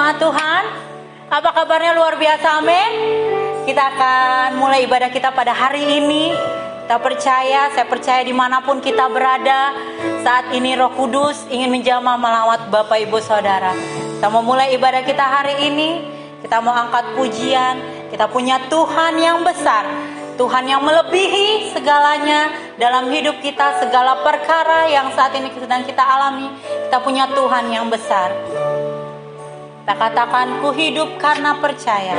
jemaat Tuhan? Apa kabarnya? Luar biasa, amin. Kita akan mulai ibadah kita pada hari ini. Kita percaya, saya percaya dimanapun kita berada, saat ini Roh Kudus ingin menjamah melawat Bapak Ibu Saudara. Kita mau mulai ibadah kita hari ini, kita mau angkat pujian. Kita punya Tuhan yang besar, Tuhan yang melebihi segalanya dalam hidup kita, segala perkara yang saat ini sedang kita alami. Kita punya Tuhan yang besar. Kita katakan, ku hidup karena percaya.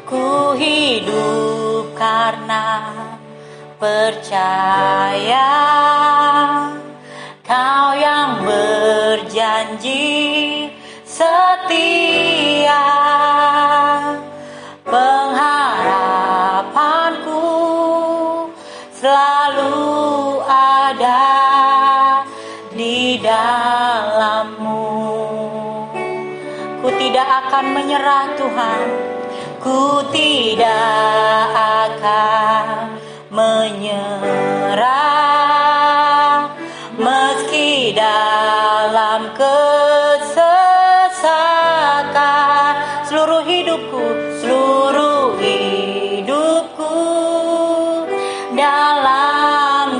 Ku hidup karena percaya, Kau yang berjanji setia. Pengharapanku selalu ada di dalam-Mu. Ku tidak akan menyerah Tuhan, ku tidak akan menyerah, meski dalam kesesatan. Seluruh hidupku dalam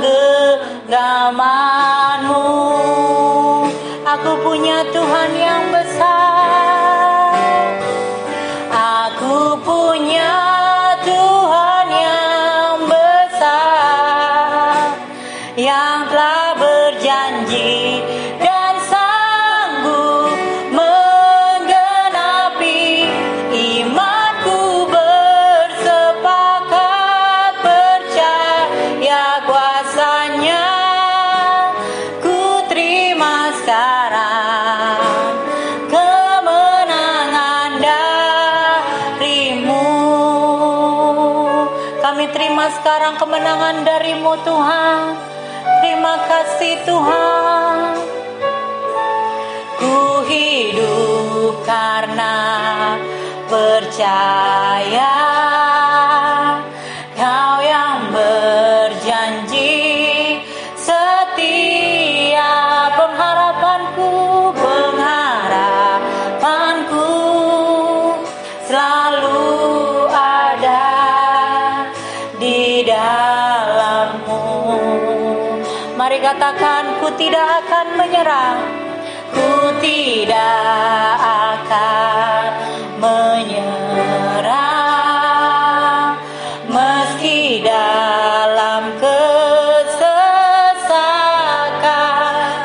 genggaman-Mu. Aku punya Tuhan yang besar. Aku punya Tuhan yang besar, yang telah berjanji dan sanggup menggenapi. Imanku bersepakat percaya kuasa-Nya. Ku terima sekarang kemenangan dari-Mu. Kami terima sekarang kemenangan dari-Mu Tuhan. Terima kasih Tuhan. Ku hidup karena percaya, Kau yang berjanji setia. Pengharapanku selalu ada di dalam-Mu. Mari katakan, ku tidak akan menyerah, ku tidak akan menyerah, meski dalam kesesakan.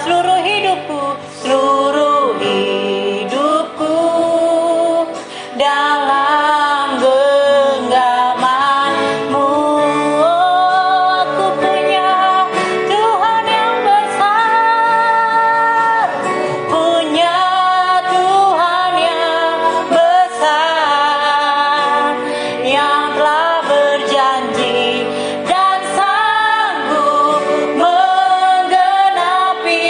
Seluruh hidupku dalam genggaman-Mu. Aku punya Tuhan yang besar, punya Tuhan yang besar, yang telah berjanji dan sanggup menggenapi.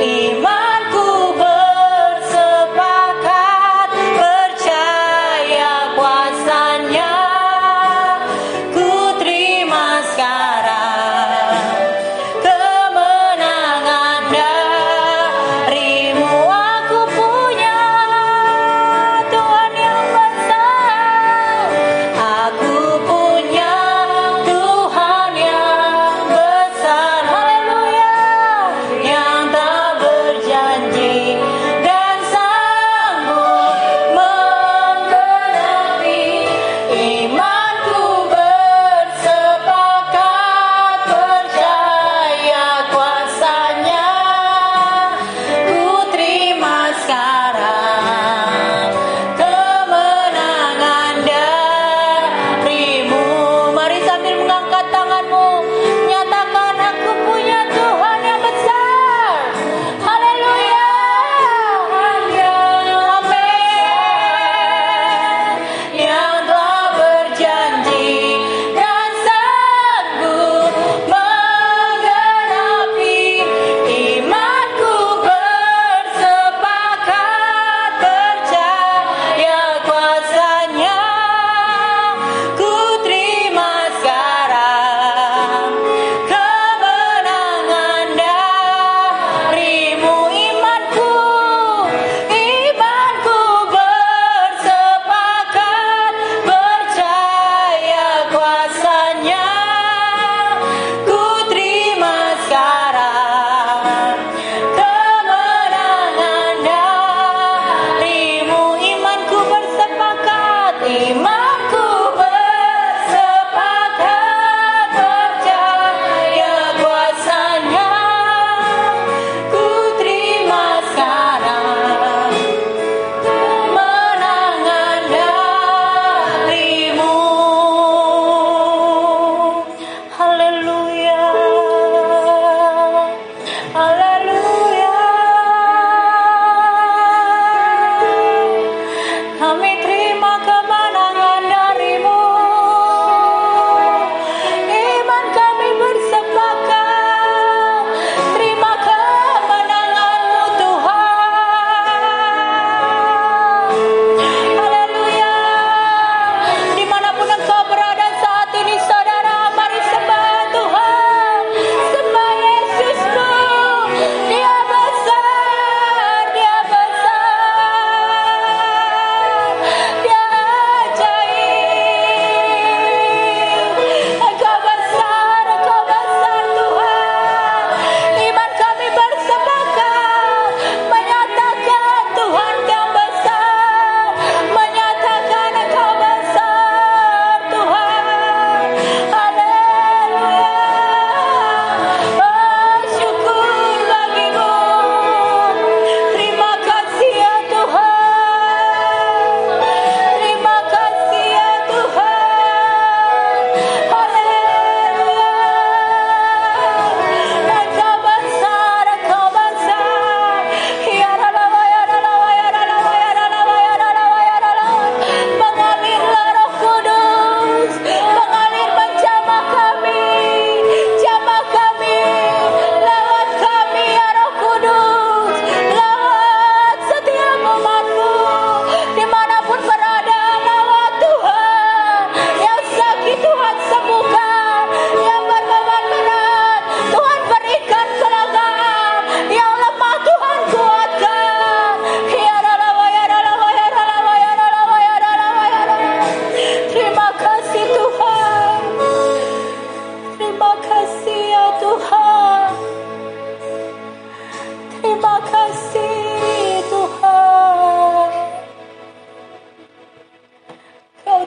Imanku bersepakat percaya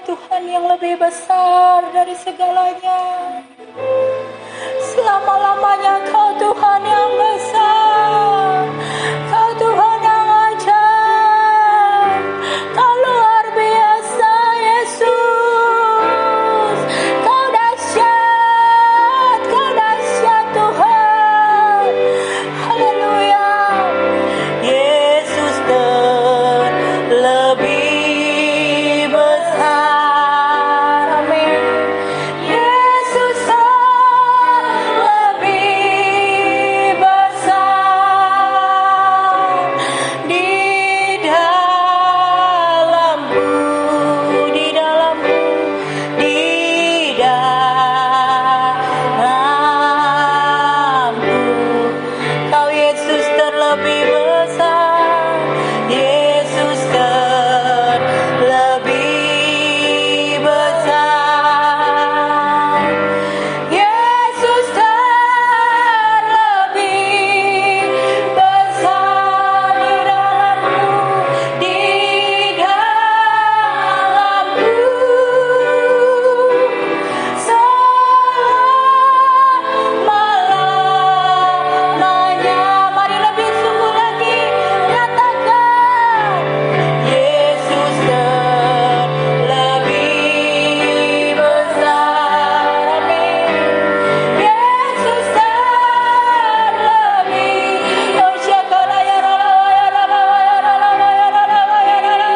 Tuhan yang lebih besar dari segalanya. Selama-lamanya Kau Tuhan yang besar, Kau Tuhan yang ajaib, Kau luar biasa Yesus. Kau dahsyat Tuhan. Haleluya. Yesus terlebih besar. Amin. Yesus terlebih besar di dalamku, di dalamku, di dalamku. Kau Yesus terlebih besar, Yesus terlebih besar, Yesus terlebih besar di dalamku, selama-lamanya. Mari lebih sungguh lagi katakan, Yesus terlebih besar. Amin. Yesus terlebih, oh syakala ya rala ya rala ya rala ya rala ya rala.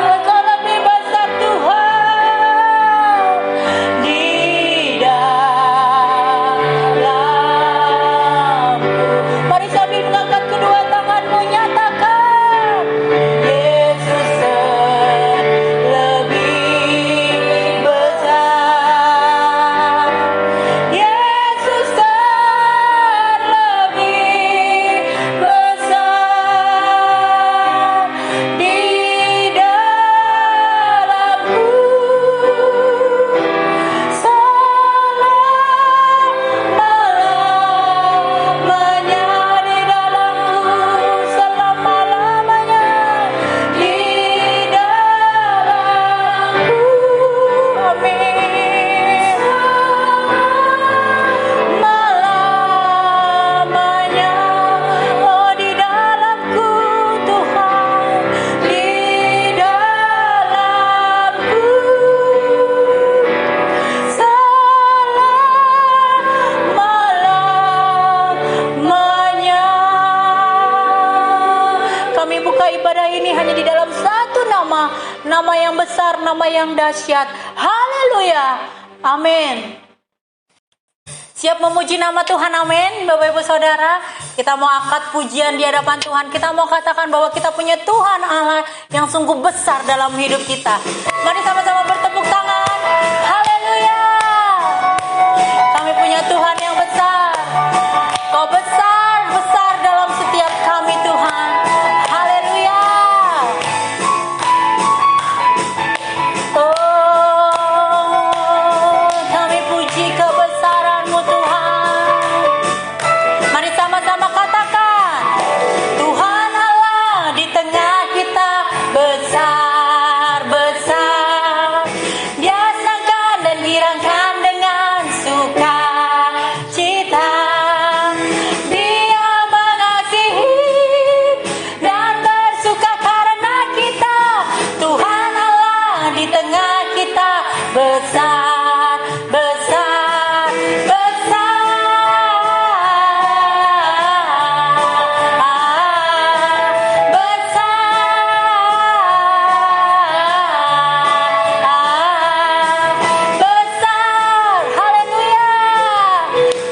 Engkau lebih besar Tuhan di dalamku. Mari sambil mengangkat kedua tanganmu nyatakan, Yesus terlebih besar, Yesus terlebih besar di dalamku, selama-lamanya di dalamku, selama-lamanya di dalamku. Amin. Selama-lamanya, oh di dalamku Tuhan, di dalamku, selama-lamanya. Kami buka ibadah ini hanya di dalam satu nama, nama yang besar, nama yang dahsyat. Haleluya. Amin. Siap memuji nama Tuhan, amin. Bapak Ibu Saudara, kita mau angkat pujian di hadapan Tuhan. Kita mau katakan bahwa kita punya Tuhan Allah yang sungguh besar dalam hidup kita. Mari sama-sama bertepuk tangan. Haleluya. Kami punya Tuhan yang besar. Kau besar, besar dalam setiap kami Tuhan. Haleluya. Oh, kami puji kebesaran-Mu Tuhan. Mari sama-sama katakan, Tuhan Allah di tengah kita besar, besar. Dia sangkan dan girangkan dengan sukacita. Dia mengasihi dan bersuka karena kita. Tuhan Allah di tengah kita besar, besar, besar. Haleluya.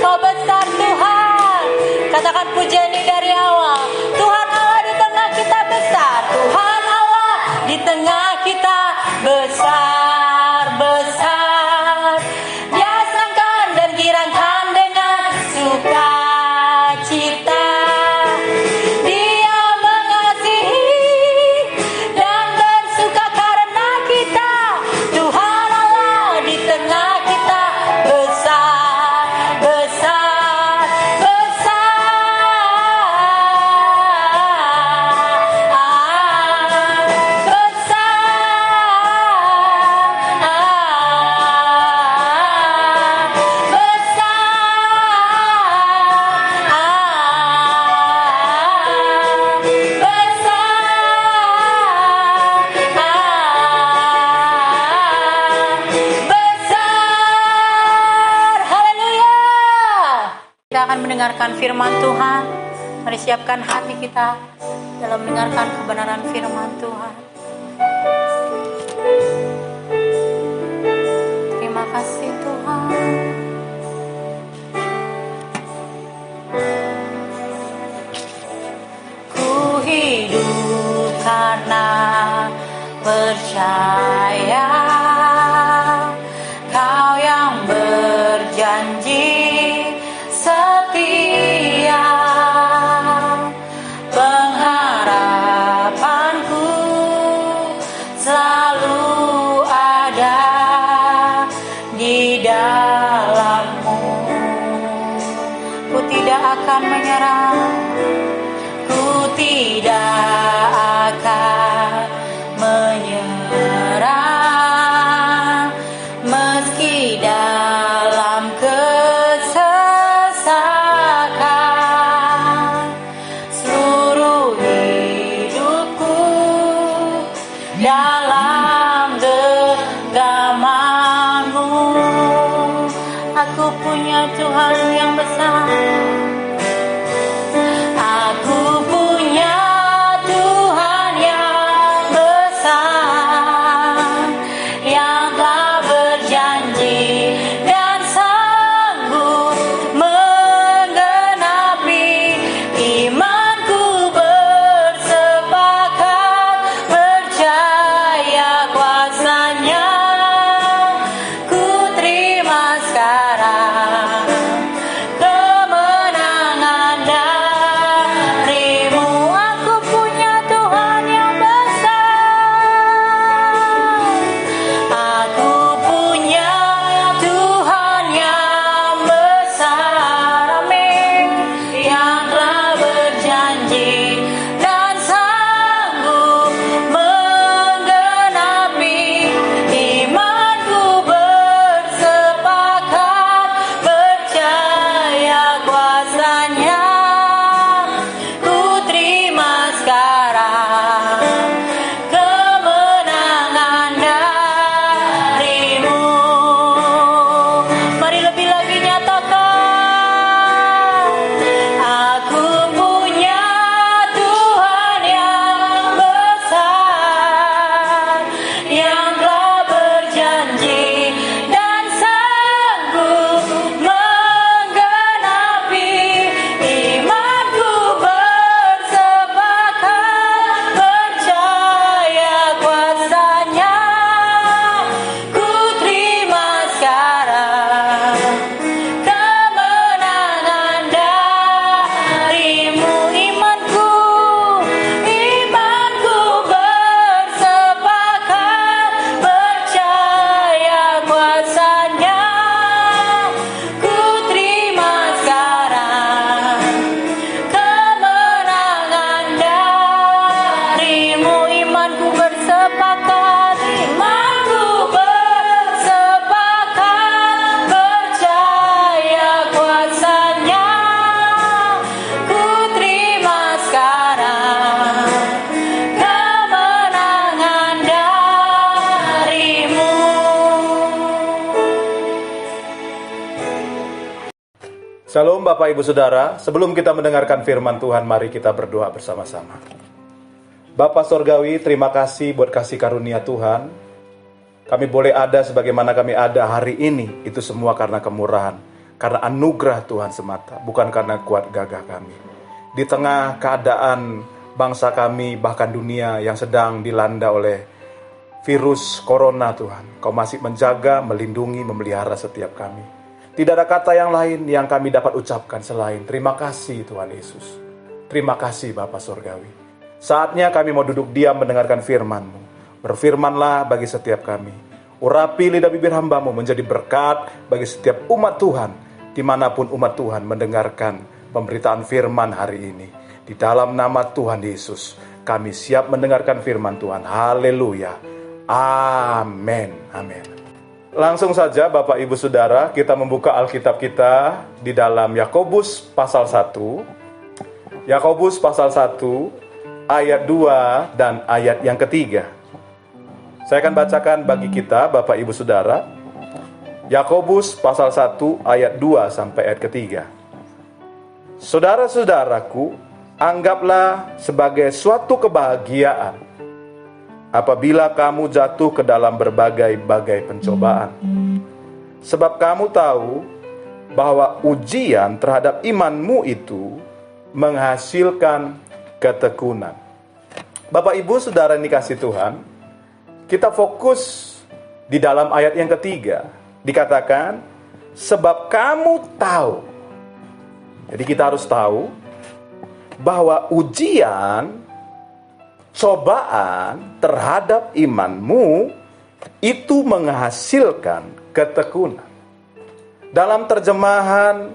Kau besar Tuhan. Katakan pujian ini dari awal. Tuhan Allah di tengah kita besar. Tuhan Allah di tengah kita besar, besar. mendengarkan firman Tuhan. Mari siapkan hati kita dalam mendengarkan kebenaran firman Tuhan. Terima kasih Tuhan. Ku hidup karena percaya Kau yang berjanji setia. Pengharapanku selalu ada di dalam-Mu. Ku tidak akan menyerah, ku tidak akan menyerah, meski dalam kesesakan. Seluruh hidupku dalam genggaman-Mu. Aku punya Tuhan yang besar. Aku punya Tuhan yang besar, yang telah berjanji dan sanggup menggenapi. Imanku bersepakat percaya kuasa-Nya. Ku terima sekarang kemenangan dari-Mu. Aku punya Tuhan yang besar. Aku punya Tuhan yang besar, amin, yang telah berjanji dan sanggup menggenapi. Imanku bersepakat percaya kuasa-Nya. Ku terima sekarang kemenangan dari-Mu. Mari lebih lagi nyatakan. Aku punya Tuhan yang besar, yang telah berjanji dan sanggup menggenapi. Imanku bersepakat percaya kuasa-Nya. Ku terima sekarang kemenangan dari-Mu. Imanku bersepakat percaya kuasa-Nya. Ku terima sekarang kemenangan dari-Mu. Imanku bersepakat percaya kuasa-Nya. Ku terima sekarang kemenangan dari-Mu. Shalom Bapak Ibu Saudara, sebelum kita mendengarkan firman Tuhan, mari kita berdoa bersama-sama. Bapa Sorgawi, terima kasih buat kasih karunia Tuhan. Kami boleh ada sebagaimana kami ada hari ini, itu semua karena kemurahan, karena anugerah Tuhan semata, bukan karena kuat gagah kami. Di tengah keadaan bangsa kami, bahkan dunia yang sedang dilanda oleh virus corona Tuhan, Kau masih menjaga, melindungi, memelihara setiap kami. Tidak ada kata yang lain yang kami dapat ucapkan selain terima kasih Tuhan Yesus. Terima kasih Bapa Sorgawi. Saatnya kami mau duduk diam mendengarkan firman-Mu. Berfirmanlah bagi setiap kami. Urapi lidah bibir hamba-Mu menjadi berkat bagi setiap umat Tuhan, dimanapun umat Tuhan mendengarkan pemberitaan firman hari ini. Di dalam nama Tuhan Yesus, kami siap mendengarkan firman Tuhan. Haleluya. Amin. Amin. Langsung saja Bapak Ibu Saudara, kita membuka Alkitab kita di dalam Yakobus pasal 1. Yakobus pasal 1 ayat 2 dan ayat yang ketiga. Saya akan bacakan bagi kita Bapak Ibu Saudara. Yakobus pasal 1 ayat 2 sampai ayat ketiga. Saudara-saudaraku, anggaplah sebagai suatu kebahagiaan apabila kamu jatuh ke dalam berbagai-bagai pencobaan. Sebab kamu tahu bahwa ujian terhadap imanmu itu menghasilkan ketekunan. Bapak Ibu Saudara yang dikasihi Tuhan, kita fokus di dalam ayat yang ketiga. Dikatakan, sebab kamu tahu. Jadi kita harus tahu bahwa ujian, cobaan terhadap imanmu itu menghasilkan ketekunan. Dalam terjemahan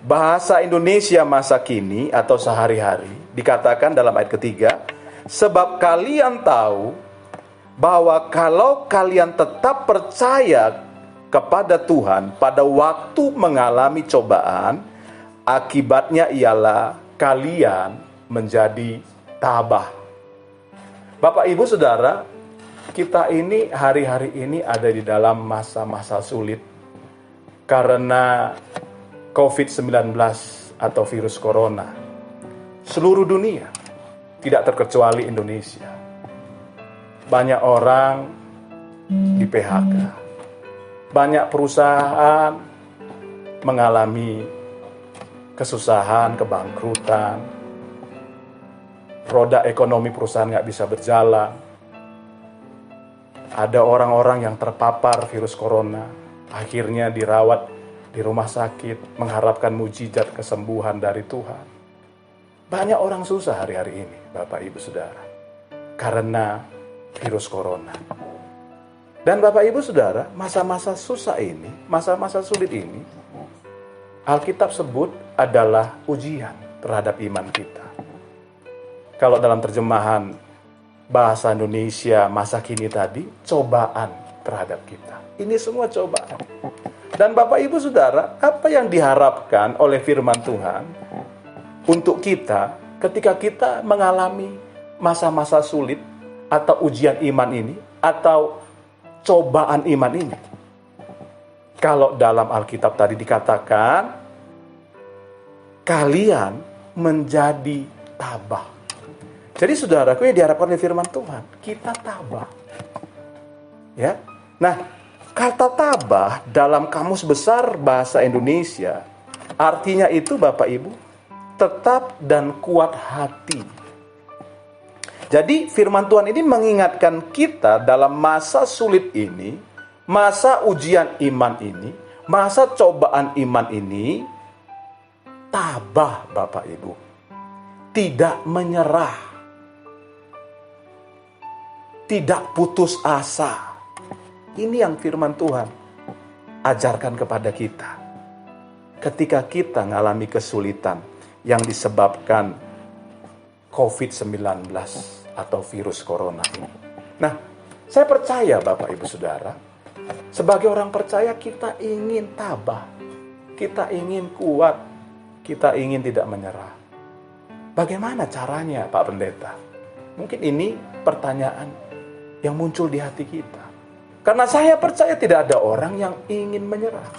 bahasa Indonesia masa kini atau sehari-hari, dikatakan dalam ayat ketiga, sebab kalian tahu bahwa kalau kalian tetap percaya kepada Tuhan pada waktu mengalami cobaan, akibatnya ialah kalian menjadi tabah. Bapak Ibu Saudara, kita ini hari-hari ini ada di dalam masa-masa sulit karena COVID-19 atau virus corona. Seluruh dunia, tidak terkecuali Indonesia. Banyak orang di PHK. Banyak perusahaan mengalami kesusahan, kebangkrutan. Roda ekonomi perusahaan nggak bisa berjalan. Ada orang-orang yang terpapar virus corona, akhirnya dirawat di rumah sakit, mengharapkan mujizat kesembuhan dari Tuhan. Banyak orang susah hari-hari ini, Bapak Ibu Saudara, karena virus corona. Dan Bapak Ibu Saudara, masa-masa susah ini, masa-masa sulit ini, Alkitab sebut adalah ujian terhadap iman kita. Kalau dalam terjemahan bahasa Indonesia masa kini tadi, cobaan terhadap kita. Ini semua cobaan. Dan Bapak Ibu Saudara, apa yang diharapkan oleh firman Tuhan untuk kita ketika kita mengalami masa-masa sulit atau ujian iman ini atau cobaan iman ini? Kalau dalam Alkitab tadi dikatakan kalian menjadi tabah. Jadi saudaraku, yang diharapkan oleh firman Tuhan, kita tabah. Ya. Nah, kata tabah dalam Kamus Besar Bahasa Indonesia artinya itu Bapak Ibu, tetap dan kuat hati. Jadi firman Tuhan ini mengingatkan kita dalam masa sulit ini, masa ujian iman ini, masa cobaan iman ini, tabah Bapak Ibu. Tidak menyerah. Tidak putus asa. Ini yang firman Tuhan ajarkan kepada kita. Ketika kita mengalami kesulitan yang disebabkan COVID-19 atau virus corona ini. Nah, saya percaya Bapak Ibu Saudara, sebagai orang percaya kita ingin tabah, kita ingin kuat, kita ingin tidak menyerah. Bagaimana caranya Pak Pendeta? Mungkin ini pertanyaan yang muncul di hati kita. Karena saya percaya tidak ada orang yang ingin menyerah.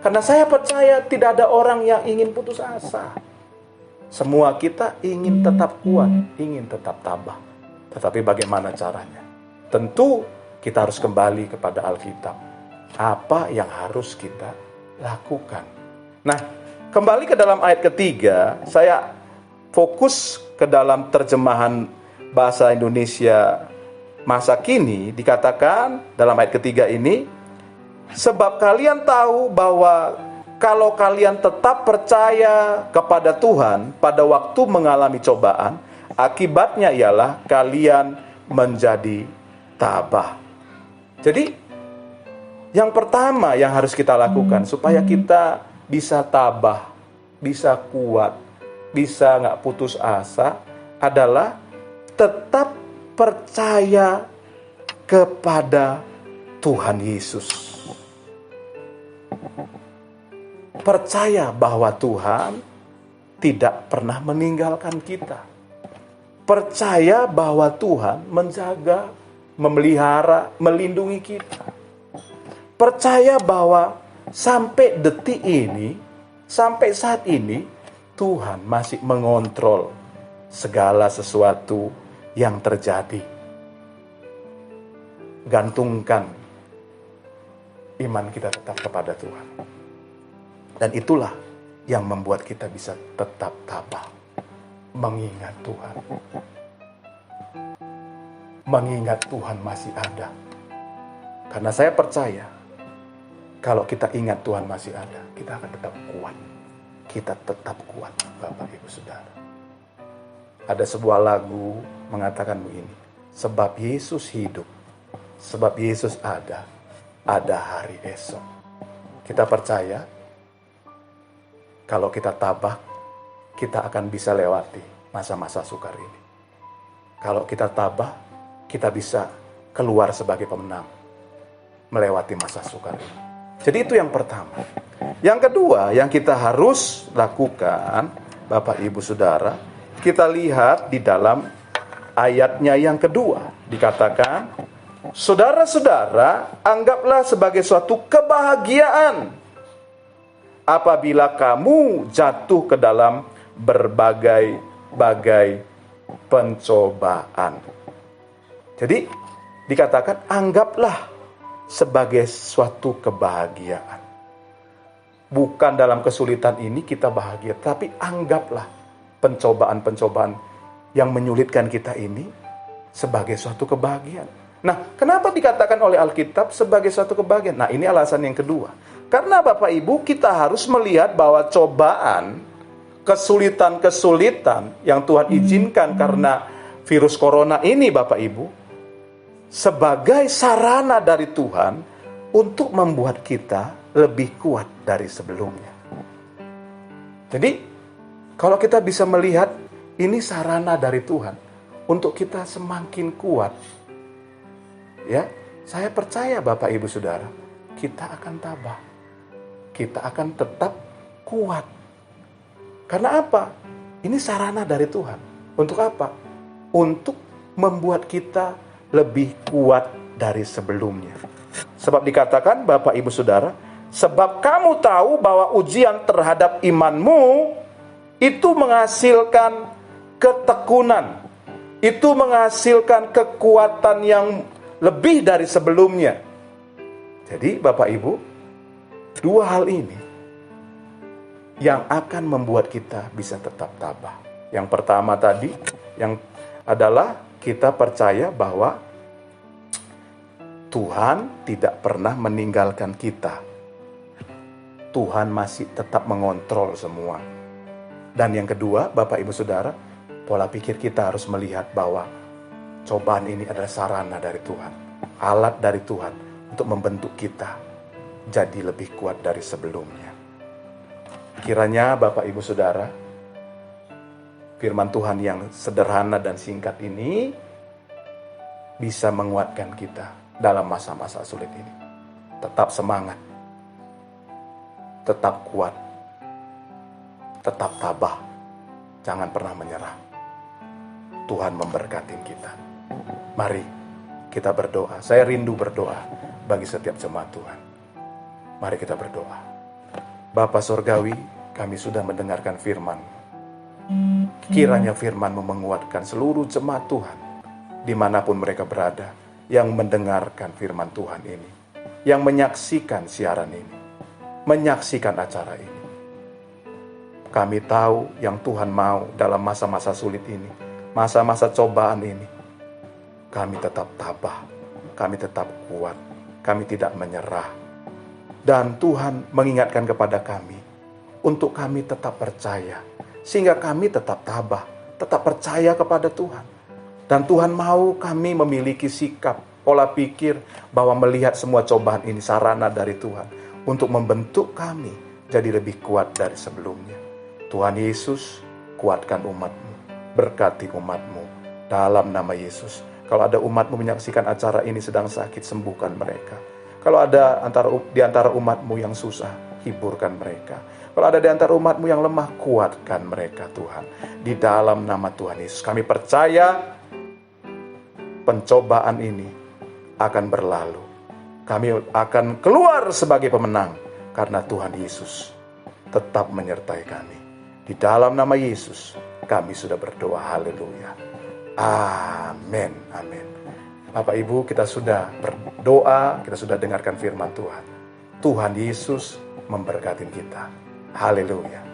Karena saya percaya tidak ada orang yang ingin putus asa. Semua kita ingin tetap kuat, ingin tetap tabah. Tetapi bagaimana caranya? Tentu kita harus kembali kepada Alkitab. Apa yang harus kita lakukan? Nah, kembali ke dalam ayat ketiga, saya fokus ke dalam terjemahan bahasa Indonesia masa kini. Dikatakan dalam ayat ketiga ini, sebab kalian tahu bahwa kalau kalian tetap percaya kepada Tuhan pada waktu mengalami cobaan, akibatnya ialah kalian menjadi tabah. Jadi yang pertama yang harus kita lakukan supaya kita bisa tabah, bisa kuat, bisa gak putus asa adalah tetap percaya kepada Tuhan Yesus. Percaya bahwa Tuhan tidak pernah meninggalkan kita. Percaya bahwa Tuhan menjaga, memelihara, melindungi kita. Percaya bahwa sampai detik ini, sampai saat ini, Tuhan masih mengontrol segala sesuatu yang terjadi. Gantungkan iman kita tetap kepada Tuhan. Dan itulah yang membuat kita bisa tetap tabah, mengingat Tuhan. Mengingat Tuhan masih ada. Karena saya percaya, kalau kita ingat Tuhan masih ada, kita akan tetap kuat. Kita tetap kuat, Bapak Ibu Saudara. Ada sebuah lagu mengatakan begini, sebab Yesus hidup, sebab Yesus ada hari esok. Kita percaya, kalau kita tabah, kita akan bisa lewati masa-masa sukar ini. Kalau kita tabah, kita bisa keluar sebagai pemenang, melewati masa sukar ini. Jadi itu yang pertama. Yang kedua, yang kita harus lakukan, Bapak Ibu Saudara, kita lihat di dalam ayatnya yang kedua. Dikatakan, saudara-saudara, anggaplah sebagai suatu kebahagiaan apabila kamu jatuh ke dalam berbagai-bagai pencobaan. Jadi dikatakan anggaplah sebagai suatu kebahagiaan. Bukan dalam kesulitan ini kita bahagia, tapi anggaplah pencobaan-pencobaan yang menyulitkan kita ini sebagai suatu kebahagiaan. Nah, kenapa dikatakan oleh Alkitab sebagai suatu kebahagiaan? Nah, ini alasan yang kedua. Karena Bapak Ibu, kita harus melihat bahwa cobaan, kesulitan-kesulitan yang Tuhan izinkan karena virus corona ini, Bapak Ibu, sebagai sarana dari Tuhan untuk membuat kita lebih kuat dari sebelumnya. Jadi, kalau kita bisa melihat ini sarana dari Tuhan untuk kita semakin kuat, ya, saya percaya Bapak Ibu Saudara, kita akan tabah. Kita akan tetap kuat. Karena apa? Ini sarana dari Tuhan. Untuk apa? Untuk membuat kita lebih kuat dari sebelumnya. Sebab dikatakan Bapak Ibu Saudara, sebab kamu tahu bahwa ujian terhadap imanmu itu menghasilkan ketekunan. Itu menghasilkan kekuatan yang lebih dari sebelumnya. Jadi Bapak Ibu, dua hal ini yang akan membuat kita bisa tetap tabah. Yang pertama tadi, yang adalah kita percaya bahwa Tuhan tidak pernah meninggalkan kita. Tuhan masih tetap mengontrol semua. Dan yang kedua, Bapak Ibu Saudara, pola pikir kita harus melihat bahwa cobaan ini adalah sarana dari Tuhan, alat dari Tuhan untuk membentuk kita jadi lebih kuat dari sebelumnya. Kiranya Bapak Ibu Saudara, firman Tuhan yang sederhana dan singkat ini bisa menguatkan kita dalam masa-masa sulit ini. Tetap semangat, tetap kuat, tetap tabah, jangan pernah menyerah. Tuhan memberkati kita. Mari kita berdoa. Saya rindu berdoa bagi setiap jemaat Tuhan. Mari kita berdoa. Bapa Sorgawi, kami sudah mendengarkan firman. Kiranya firman-Mu menguatkan seluruh jemaat Tuhan, dimanapun mereka berada, yang mendengarkan firman Tuhan ini, yang menyaksikan siaran ini, menyaksikan acara ini. Kami tahu yang Tuhan mau dalam masa-masa sulit ini, masa-masa cobaan ini, kami tetap tabah, kami tetap kuat, kami tidak menyerah. Dan Tuhan mengingatkan kepada kami, untuk kami tetap percaya, sehingga kami tetap tabah, tetap percaya kepada Tuhan. Dan Tuhan mau kami memiliki sikap, pola pikir, bahwa melihat semua cobaan ini sarana dari Tuhan, untuk membentuk kami jadi lebih kuat dari sebelumnya. Tuhan Yesus, kuatkan umat-Mu, berkati umat-Mu, dalam nama Yesus. Kalau ada umat-Mu menyaksikan acara ini sedang sakit, sembuhkan mereka. Kalau ada di antara umat-Mu yang susah, hiburkan mereka. Kalau ada di antara umat-Mu yang lemah, kuatkan mereka Tuhan. Di dalam nama Tuhan Yesus, kami percaya pencobaan ini akan berlalu. Kami akan keluar sebagai pemenang, karena Tuhan Yesus tetap menyertai kami. Di dalam nama Yesus kami sudah berdoa. Haleluya. Amin. Amin. Bapak Ibu, kita sudah berdoa, kita sudah dengarkan firman Tuhan. Tuhan Yesus memberkati kita. Haleluya.